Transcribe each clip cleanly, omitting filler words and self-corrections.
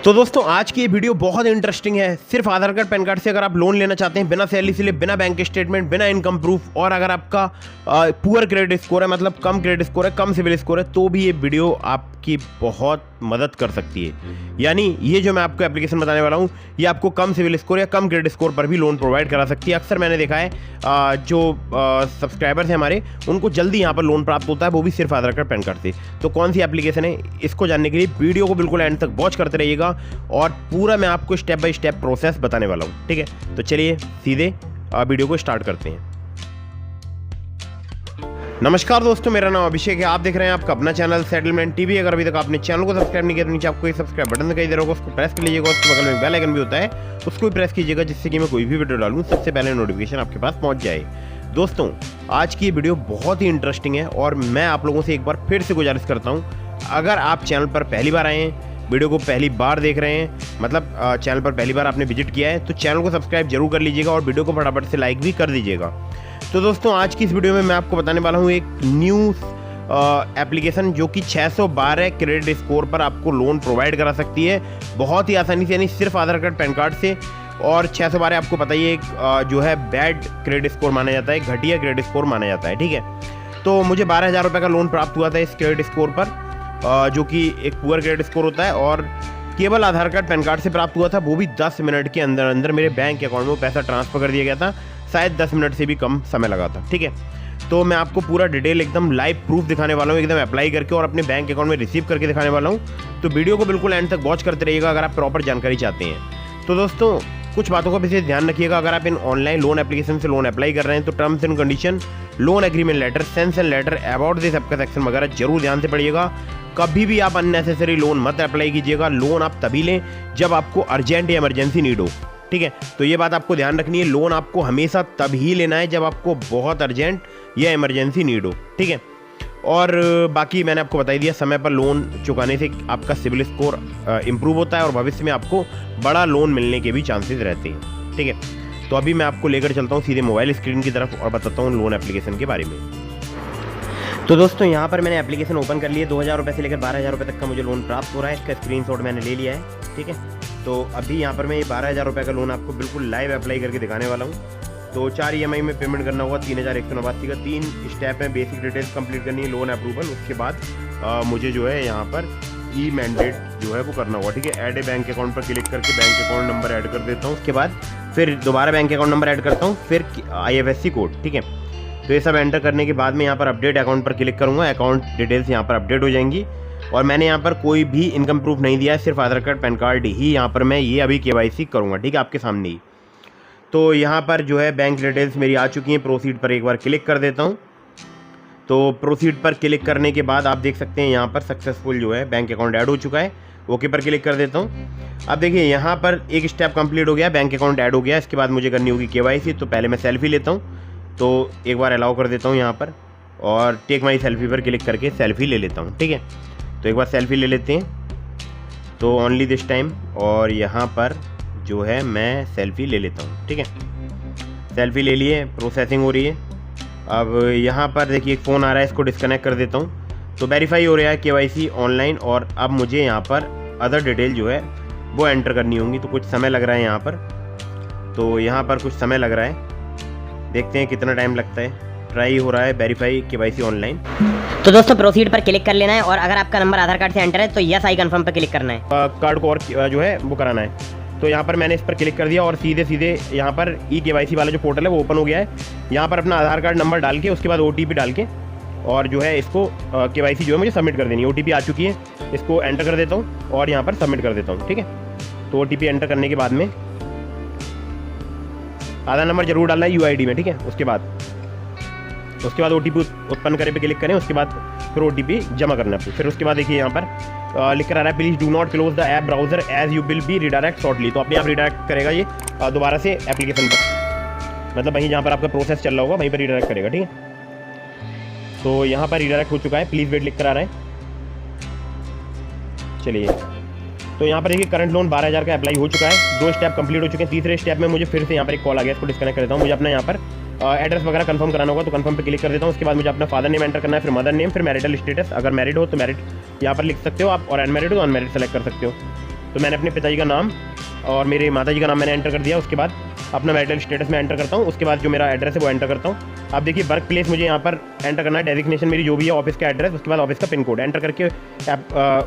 तो दोस्तों आज की ये वीडियो बहुत इंटरेस्टिंग है। सिर्फ आधार कार्ड पैन कार्ड से अगर आप लोन लेना चाहते हैं बिना सैलरी स्लिप, बिना बैंक स्टेटमेंट, बिना इनकम प्रूफ, और अगर आपका पुअर क्रेडिट स्कोर है, मतलब कम क्रेडिट स्कोर है, कम सिविल स्कोर है, तो भी ये वीडियो आपकी बहुत मदद कर सकती है। यानी ये जो मैं आपको एप्लीकेशन बताने वाला हूँ ये आपको कम सिविल स्कोर या कम क्रेडिट स्कोर पर भी लोन प्रोवाइड करा सकती है। अक्सर मैंने देखा है जो सब्सक्राइबर्स हैं हमारे, उनको जल्दी यहाँ पर लोन प्राप्त होता है, वो भी सिर्फ आधार कार्ड पैन कार्ड से। तो कौन सी एप्लीकेशन है, इसको जानने के लिए वीडियो को बिल्कुल एंड तक वॉच करते रहिएगा और पूरा मैं आपको स्टेप बाय स्टेप प्रोसेस बताने वाला हूँ। ठीक है, तो चलिए सीधे वीडियो को स्टार्ट करते हैं। नमस्कार दोस्तों, मेरा नाम अभिषेक है। आप देख रहे हैं आपका अपना चैनल सेटलमेंट टीवी। अगर अभी तक आपने चैनल को सब्सक्राइब नहीं किया तो नीचे आपको ये सब्सक्राइब बटन दिखाई दे रहा होगा, उसको प्रेस कर लीजिएगा। उसके बगल में बेल आइकन भी होता है, उसको भी प्रेस कीजिएगा, जिससे कि मैं कोई भी वीडियो डालूं सबसे पहले नोटिफिकेशन आपके पास पहुंच जाए। दोस्तों आज की ये वीडियो बहुत ही इंटरेस्टिंग है और मैं आप लोगों से एक बार फिर से गुजारिश करता हूँ, अगर आप चैनल पर पहली बार आए हैं, वीडियो को पहली बार देख रहे हैं, मतलब चैनल पर पहली बार आपने विजिट किया है, तो चैनल को सब्सक्राइब जरूर कर लीजिएगा और वीडियो को फटाफट से लाइक भी कर दीजिएगा। तो दोस्तों आज की इस वीडियो में मैं आपको बताने वाला हूँ एक न्यू एप्लीकेशन जो कि 612 क्रेडिट स्कोर पर आपको लोन प्रोवाइड करा सकती है बहुत ही आसानी से, यानी सिर्फ आधार कार्ड पैन कार्ड से। और 612 आपको पता ही है जो है बैड क्रेडिट स्कोर माना जाता है, घटिया क्रेडिट स्कोर माना जाता है। ठीक है, तो मुझे 12,000 रुपये का लोन प्राप्त हुआ था इस क्रेडिट स्कोर पर, जो कि एक पुअर क्रेडिट स्कोर होता है, और केवल आधार कार्ड पैन कार्ड से प्राप्त हुआ था, वो भी 10 मिनट के अंदर अंदर मेरे बैंक अकाउंट में पैसा ट्रांसफर कर दिया गया था। शायद 10 मिनट से भी कम समय लगा था। ठीक है, तो मैं आपको पूरा डिटेल एकदम लाइव प्रूफ दिखाने वाला हूँ, एकदम अप्लाई करके और अपने बैंक अकाउंट में रिसीव करके दिखाने वाला हूँ। तो वीडियो को बिल्कुल एंड तक वॉच करते रहिएगा अगर आप प्रॉपर जानकारी चाहते हैं। तो दोस्तों कुछ बातों का विशेष ध्यान रखिएगा। अगर आप इन ऑनलाइन लोन एप्लीकेशन से लोन अप्लाई कर रहे हैं तो terms and condition, loan agreement letter, sanction letter, about this आपका सेक्शन वगैरह जरूर ध्यान से पढ़िएगा। कभी भी आप अननेसेसरी लोन मत अप्लाई कीजिएगा। लोन आप तभी लें जब आपको अर्जेंट या इमरजेंसी नीड हो। ठीक है, तो ये बात आपको ध्यान रखनी है, लोन आपको हमेशा तभी लेना है जब आपको बहुत अर्जेंट या इमरजेंसी नीड हो। ठीक है, और बाकी मैंने आपको बता दिया, समय पर लोन चुकाने से आपका सिविल स्कोर इंप्रूव होता है और भविष्य में आपको बड़ा लोन मिलने के भी चांसेस रहते हैं। ठीक है, तो अभी मैं आपको लेकर चलता हूँ सीधे मोबाइल स्क्रीन की तरफ और बताता हूँ लोन एप्लीकेशन के बारे में। तो दोस्तों यहाँ पर मैंने एप्लीकेशन ओपन कर लिया। 2,000 रुपये से लेकर 12,000 रुपये तक का मुझे लोन प्राप्त हो रहा है। इसका स्क्रीनशॉट मैंने ले लिया है। ठीक है, तो अभी यहाँ पर मैं ये 12,000 रुपये का लोन आपको बिल्कुल लाइव अप्लाई करके दिखाने वाला हूँ। तो 4 EMI में पेमेंट करना होगा 3,189 का। 3 स्टेप में बेसिक डिटेल्स कंप्लीट करनी है, लोन अप्रूवल, उसके बाद मुझे जो है यहाँ पर ई मैंडेट जो है वो करना होगा। ठीक है, ऐड ए बैंक अकाउंट पर क्लिक करके बैंक अकाउंट नंबर ऐड कर देता हूँ। उसके बाद फिर दोबारा बैंक अकाउंट नंबर ऐड करता हूँ, फिर IFSC कोड। ठीक है, तो ये सब एंटर करने के बाद मैं यहाँ पर अपडेट अकाउंट पर क्लिक करूँगा। अकाउंट डिटेल्स यहाँ पर अपडेट हो जाएंगी और मैंने यहाँ पर कोई भी इनकम प्रूफ नहीं दिया है, सिर्फ आधार कार्ड पैन कार्ड ही यहाँ पर मैं ये अभी KYC करूँगा। ठीक है, आपके सामने ही। तो यहाँ पर जो है बैंक डिटेल्स मेरी आ चुकी हैं। प्रोसीड पर एक बार क्लिक कर देता हूँ। तो प्रोसीड पर क्लिक करने के बाद आप देख सकते हैं यहाँ पर सक्सेसफुल जो है बैंक अकाउंट ऐड हो चुका है। ओके पर क्लिक कर देता हूँ। अब देखिए यहाँ पर एक स्टेप कंप्लीट हो गया, बैंक अकाउंट ऐड हो गया। इसके बाद मुझे करनी होगी KYC। तो पहले मैं सेल्फी लेता हूँ, तो एक बार अलाउ कर देता हूँ यहाँ पर और टेक माई सेल्फी पर क्लिक करके सेल्फी ले लेता हूँ। ठीक है, तो एक बार सेल्फी ले लेते हैं, तो ओनली दिस टाइम, और यहाँ पर जो है मैं सेल्फी ले लेता हूँ। ठीक है, सेल्फी ले लिए, प्रोसेसिंग हो रही है। अब यहाँ पर देखिए एक फ़ोन आ रहा है, इसको डिस्कनेक्ट कर देता हूँ। तो वेरीफाई हो रहा है KYC ऑनलाइन, और अब मुझे यहाँ पर अदर डिटेल जो है वो एंटर करनी होंगी। तो कुछ समय लग रहा है यहाँ पर, तो यहाँ पर कुछ समय लग रहा है, देखते हैं कितना टाइम लगता है। ट्राई हो रहा है वेरीफाई KYC ऑनलाइन। तो दोस्तों प्रोसीड पर क्लिक कर लेना है और अगर आपका नंबर आधार कार्ड से एंटर है तो यस आई कन्फर्म पर क्लिक करना है। कार्ड को और जो है वो कराना है। तो यहाँ पर मैंने इस पर क्लिक कर दिया और सीधे यहाँ पर KYC वाला जो पोर्टल है वो ओपन हो गया है। यहाँ पर अपना आधार कार्ड नंबर डाल के, उसके बाद OTP डाल के, और जो है इसको KYC जो है मुझे सबमिट कर देनी है। OTP आ चुकी है, इसको एंटर कर देता हूँ और यहाँ पर सबमिट कर देता हूँ। ठीक है, तो OTP एंटर करने के बाद में आधार नंबर जरूर डालना है UID में। ठीक है, उसके बाद OTP उत्पन्न करे पे क्लिक करें, उसके बाद फिर OTP जमा करना है। फिर उसके बाद देखिए यहाँ पर लिख कर आ रहा है please do not close the app browser as you will be redirect shortly. तो अपने आप रिडायरेक्ट करेगा ये दोबारा से एप्लीकेशन पर, मतलब वहीं जहाँ पर आपका प्रोसेस चल रहा होगा वहीं पर रिडायरेक्ट करेगा। ठीक है, तो यहाँ पर रिडायरेक्ट हो चुका है, प्लीज़ वेट लिख कर आ रहा है। चलिए, तो यहाँ पर देखिए करंट लोन 12,000 का अप्लाई हो चुका है। 2 स्टेप कंप्लीट हो चुके हैं। तीसरे स्टेप में मुझे फिर से यहाँ पर एक कॉल आ गया, इसको डिस्कनेक्ट कर देता हूँ। मुझे अपना यहाँ पर एड्रेस वगैरह कंफर्म कराना होगा, तो कंफर्म पे क्लिक कर देता हूँ। उसके बाद मुझे अपना फादर नेम एंटर करना है, फिर मदर नेम, फिर मैरिटल स्टेटस। अगर मैरिड हो तो मैरिड यहाँ पर लिख सकते हो आप, और अनमैरिड हो तो अनमैरिड सेलेक्ट कर सकते हो। तो मैंने अपने पिताजी का नाम और मेरे माताजी का नाम मैंने एंटर कर दिया। उसके बाद अपना मैरिटल स्टेटस में एंटर करता हूँ। उसके बाद जो मेरा एड्रेस है वो एंटर करता हूँ। आप देखिए वर्क प्लेस मुझे यहाँ पर एंटर करना है, डेजिग्नेशन मेरी जो भी है, ऑफिस का एड्रेस, उसके बाद ऑफिस का पिन कोड एंटर करके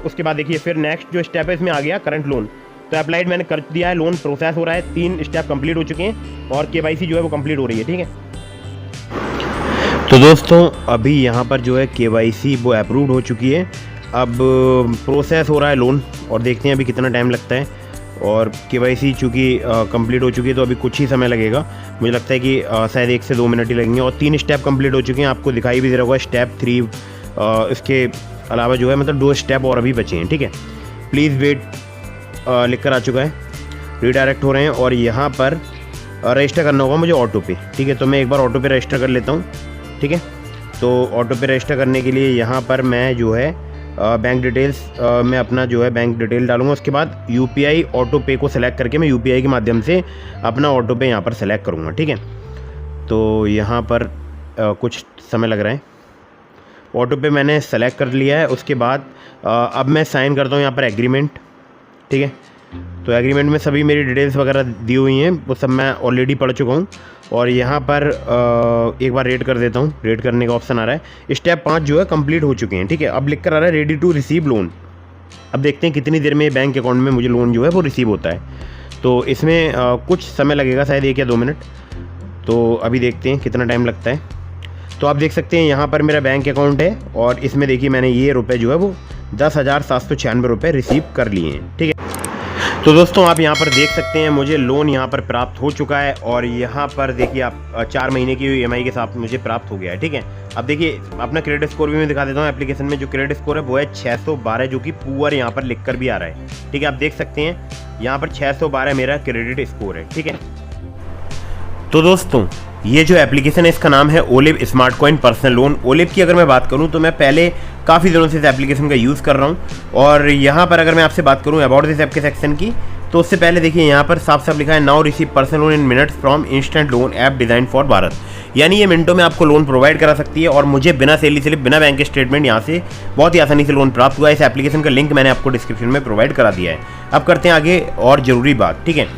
उसके बाद देखिए फिर नेक्स्ट जो स्टेप है इसमें आ गया करंट लोन। तो अप्लाइड मैंने कर दिया है, लोन प्रोसेस हो रहा है, 3 स्टेप कंप्लीट हो चुके हैं और KYC जो है वो कंप्लीट हो रही है। ठीक है, तो दोस्तों अभी यहाँ पर जो है KYC वो अप्रूव्ड हो चुकी है। अब प्रोसेस हो रहा है लोन और देखते हैं अभी कितना टाइम लगता है। और KYC चूँकि कंप्लीट हो चुकी है तो अभी कुछ ही समय लगेगा, मुझे लगता है कि शायद 1 से 2 मिनट ही लगेंगे। और 3 स्टेप कंप्लीट हो चुके हैं, आपको दिखाई भी दे रहा होगा स्टेप 3। इसके अलावा जो है मतलब 2 स्टेप और अभी बचे हैं। ठीक है, प्लीज़ वेट लिख कर आ चुका है, रिडायरेक्ट हो रहे हैं और यहाँ पर रजिस्टर करना होगा मुझे ऑटो पे। ठीक है, तो मैं एक बार ऑटो पे रजिस्टर कर लेता हूँ। ठीक है, तो ऑटो पे रजिस्टर करने के लिए यहाँ पर मैं जो है बैंक डिटेल्स में अपना जो है बैंक डिटेल डालूंगा। उसके बाद UPI ऑटो पे को सिलेक्ट करके मैं UPI के माध्यम से अपना ऑटो पे यहाँ पर सेलेक्ट करूँगा। ठीक है, तो यहाँ पर कुछ समय लग रहा है। ऑटो पे मैंने सेलेक्ट कर लिया है। उसके बाद अब मैं साइन करता हूँ यहाँ पर एग्रीमेंट। ठीक है, तो एग्रीमेंट में सभी मेरी डिटेल्स वगैरह दी हुई हैं, वो सब मैं ऑलरेडी पढ़ चुका हूँ। और यहाँ पर एक बार रेड कर देता हूँ, रेड करने का ऑप्शन आ रहा है। स्टेप 5 जो है कंप्लीट हो चुके हैं। ठीक है, अब लिख कर आ रहा है रेडी टू रिसीव लोन। अब देखते हैं कितनी देर में बैंक अकाउंट में मुझे लोन जो है वो रिसीव होता है। तो इसमें कुछ समय लगेगा, शायद 1 या 2 मिनट। तो अभी देखते हैं कितना टाइम लगता है। तो आप देख सकते हैं यहाँ पर मेरा बैंक अकाउंट है और इसमें देखिए मैंने ये रुपये जो है वो 10,796 रुपये रिसीव कर लिए हैं। ठीक है, तो दोस्तों आप यहाँ पर देख सकते हैं मुझे लोन यहाँ पर प्राप्त हो चुका है और यहाँ पर देखिए आप 4 महीने की EMI के साथ मुझे प्राप्त हो गया है। ठीक है, अब देखिए अपना क्रेडिट स्कोर भी मैं दिखा देता हूँ। एप्लीकेशन में जो क्रेडिट स्कोर है वो है 612, जो कि पुअर यहाँ पर लिख कर भी आ रहा है। ठीक है, आप देख सकते हैं यहाँ पर 612 मेरा क्रेडिट स्कोर है। ठीक है, तो दोस्तों ये जो एप्लीकेशन है इसका नाम है olive smart coin personal loan. Olive की अगर मैं बात करूं तो मैं पहले काफ़ी दिनों से इस एप्लीकेशन का यूज़ कर रहा हूं। और यहाँ पर अगर मैं आपसे बात करूं अबाउट दिस ऐप के सेक्शन की, तो उससे पहले देखिए यहाँ पर साफ साफ लिखा है now receive personal loan in minutes from instant loan app design for Bharat. यानी ये मिनटों में आपको लोन प्रोवाइड करा सकती है और मुझे बिना सैलरी स्लिप, बिना बैंक स्टेटमेंट यहाँ से बहुत ही आसानी से लोन प्राप्त हुआ है। इस एप्लीकेशन का लिंक मैंने आपको डिस्क्रिप्शन में प्रोवाइड करा दिया है। अब करते हैं आगे और ज़रूरी बात। ठीक है,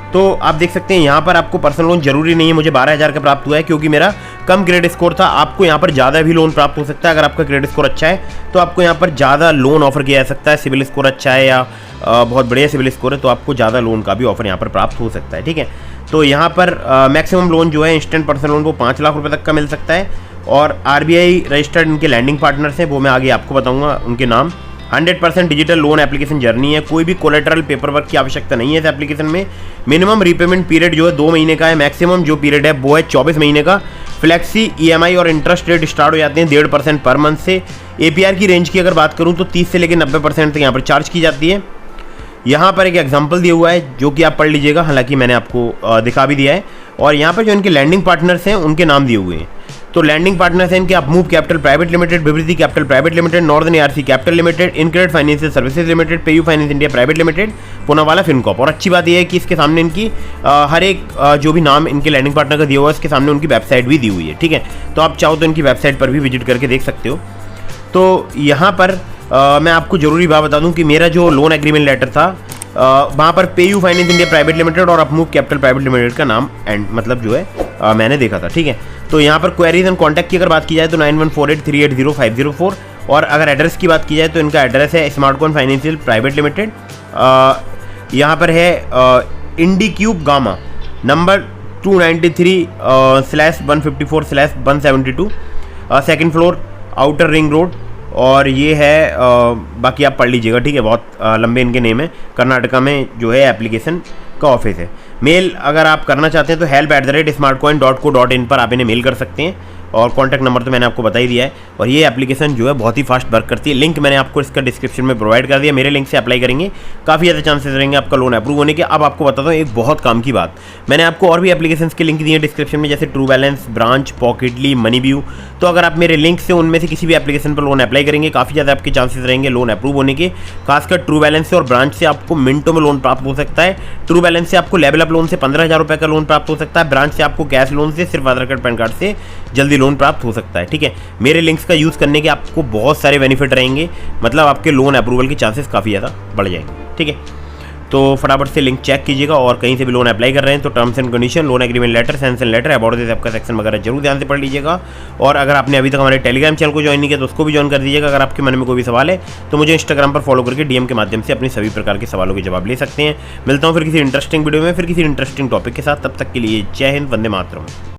तो आप देख सकते हैं यहाँ पर आपको पर्सनल लोन जरूरी नहीं है मुझे 12,000 का प्राप्त हुआ है, क्योंकि मेरा कम क्रेडिट स्कोर था। आपको यहाँ पर ज़्यादा भी लोन प्राप्त हो सकता है। अगर आपका क्रेडिट स्कोर अच्छा है तो आपको यहाँ पर ज़्यादा लोन ऑफर किया जा सकता है। सिविल स्कोर अच्छा है या बहुत बढ़िया सिविल स्कोर है तो आपको ज़्यादा लोन का भी ऑफर यहाँ पर प्राप्त हो सकता है। ठीक है, तो यहाँ पर मैक्सिमम लोन जो है इंस्टेंट पर्सनल लोन वो 5 लाख रुपये तक का मिल सकता है। और RBI रजिस्टर्ड इनके लैंडिंग पार्टनर्स हैं, वो मैं आगे आपको बताऊँगा उनके नाम। 100% डिजिटल लोन एप्लीकेशन जर्नी है, कोई भी कोलेटरल पेपर वर्क की आवश्यकता नहीं है इस एप्लीकेशन में। मिनिमम रीपेमेंट पीरियड जो है 2 महीने का है, मैक्सिमम जो पीरियड है वो है 24 महीने का। फ्लेक्सी EMI और इंटरेस्ट रेट स्टार्ट हो जाते हैं 1.5% पर मंथ से। APR की रेंज की अगर बात करूं तो 30 से लेकर 90% तक यहाँ पर चार्ज की जाती है। यहाँ पर एक एग्जाम्पल दिया हुआ है जो कि आप पढ़ लीजिएगा, हालांकि मैंने आपको दिखा भी दिया है। और यहाँ पर जो इनके लैंडिंग पार्टनर्स हैं उनके नाम दिए हुए हैं। तो लैंडिंग पार्टनर्स हैं इनके Upmove capital private limited, Vivriddhi capital private limited, northern ARC capital limited, InCred financial services limited, PayU finance India private limited, Poonawalla Fincorp. और अच्छी बात यह है कि इसके सामने इनकी हर एक जो भी नाम इनके लैंडिंग पार्टनर का दिया हुआ है इसके सामने उनकी वेबसाइट भी दी हुई है। ठीक है, तो आप चाहो तो इनकी वेबसाइट पर भी विजिट करके देख सकते हो। तो यहाँ पर मैं आपको जरूरी बात बता दूँ कि मेरा जो लोन एग्रीमेंट लेटर था वहाँ पर PayU finance India private limited और अपमूव कैपिटल प्राइवेट लिमिटेड का नाम एंड मतलब जो है मैंने देखा था। ठीक है, तो यहाँ पर क्वेरीज एंड कॉन्टैक्ट की अगर बात की जाए तो 9148380504। और अगर एड्रेस की बात की जाए तो इनका एड्रेस है smart coin financial private limited, यहाँ पर है Indiqube gamma number 293/154/172 second floor outer ring road. और ये है बाकी आप पढ़ लीजिएगा। ठीक है, बहुत लंबे इनके नेम है। कर्नाटका में जो है एप्लीकेशन का ऑफिस है। मेल अगर आप करना चाहते हैं तो help@smartcoin.co.in पर आप इन्हें मेल कर सकते हैं। और कॉन्टैक्ट नंबर तो मैंने आपको बता ही दिया है। और ये एप्लीकेशन जो है बहुत ही फास्ट वर्क करती है। लिंक मैंने आपको इसका डिस्क्रिप्शन में प्रोवाइड कर दिया। मेरे लिंक से अप्लाई करेंगे काफ़ी ज़्यादा चांसेस रहेंगे आपका लोन अप्रूव होने के। अब आपको बताता हूँ एक बहुत काम की बात, मैंने आपको और भी एप्लीकेशंस के लिंक दिए हैं डिस्क्रिप्शन में, जैसे True Balance, Branch, Pocketly, Money View. तो अगर आप मेरे लिंक से उनमें से किसी भी एप्लीकेशन पर लोन अप्लाई करेंगे काफ़ी ज़्यादा आपके चांसेस रहेंगे लोन अप्रूव होने के। खासकर ट्रू बैलेंस से और ब्रांच से आपको मिनटों में लोन प्राप्त हो सकता है। ट्रू बैलेंस से आपको लेवल अप लोन से 15,000 रुपये का लोन प्राप्त हो सकता है। ब्रांच से आपको कैश लोन से सिर्फ आधार कार्ड पैन कार्ड से जल्दी लोन प्राप्त हो सकता है। ठीक है, मेरे लिंक्स का यूज़ करने के आपको बहुत सारे बेनिफिट रहेंगे, मतलब आपके लोन अप्रूवल के चांसेस काफ़ी ज़्यादा बढ़ जाएंगे। ठीक है, तो फटाफट से लिंक चेक कीजिएगा। और कहीं से भी लोन अप्लाई कर रहे हैं तो terms and condition, loan agreement letter, sanction letter, about this आपका सेक्शन वगैरह जरूर ध्यान से पढ़ लीजिएगा। और अगर आपने अभी तक हमारे टेलीग्राम चैनल को ज्वाइन नहीं किया तो उसको भी ज्वाइन कर दीजिएगा। अगर आपके मन में कोई भी सवाल है तो मुझे इंस्टाग्राम पर फॉलो करके डीएम के माध्यम से अपने सभी प्रकार के सवालों के जवाब ले सकते हैं। मिलता हूँ फिर किसी इंटरेस्टिंग वीडियो में, फिर किसी इंटरेस्टिंग टॉपिक के साथ। तब तक के लिए जय हिंद, वंदे मातरम।